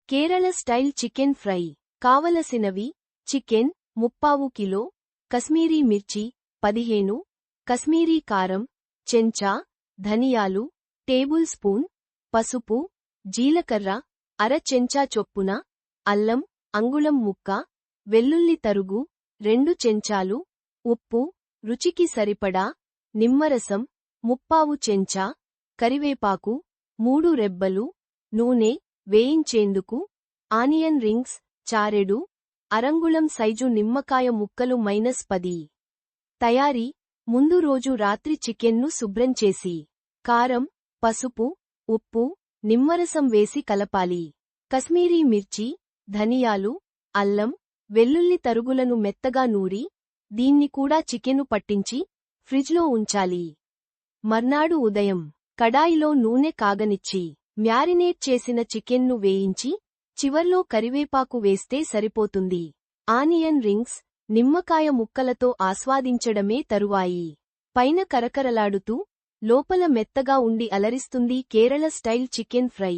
Kerala style chicken fry. కావలసినవి: chicken 3/4 kilo, Kashmiri మిర్చి 15, కశ్మీరీ కారం చెంచా, ధనియాలు టేబుల్ స్పూన్, పసుపు, జీలకర్ర అర చెంచా చొప్పున, అల్లం అంగుళం ముక్క, వెల్లుల్లి తరుగు 2 చెంచాలు, ఉప్పు రుచికి సరిపడా, నిమ్మరసం 3/4 చెంచా, కరివేపాకు 3 రెబ్బలు, నూనె వేయించేందుకు, ఆనియన్ రింగ్స్ చారెడు, అరంగుళం సైజు నిమ్మకాయ ముక్కలు -10. తయారీ: ముందు రోజు రాత్రి చికెన్ను శుభ్రం చేసి, కారం, పసుపు, ఉప్పు, నిమ్మరసం వేసి కలపాలి. కశ్మీరీ మిర్చి, ధనియాలు, అల్లం, వెల్లుల్లి తరుగులను మెత్తగా నూరి, దీన్ని కూడా చికెను పట్టించి, ఫ్రిజ్లో ఉంచాలి. మర్నాడు ఉదయం, కడాయిలో నూనె కాగనిచ్చి, మ్యారినేట్ చేసిన చికెన్ను వేయించి, చివర్లో కరివేపాకు వేస్తే సరిపోతుంది. ఆనియన్ రింగ్స్, నిమ్మకాయ ముక్కలతో ఆస్వాదించడమే తరువాయి. పైన కరకరలాడుతూ, లోపల మెత్తగా ఉండి అలరిస్తుంది కేరళ స్టైల్ చికెన్ ఫ్రై.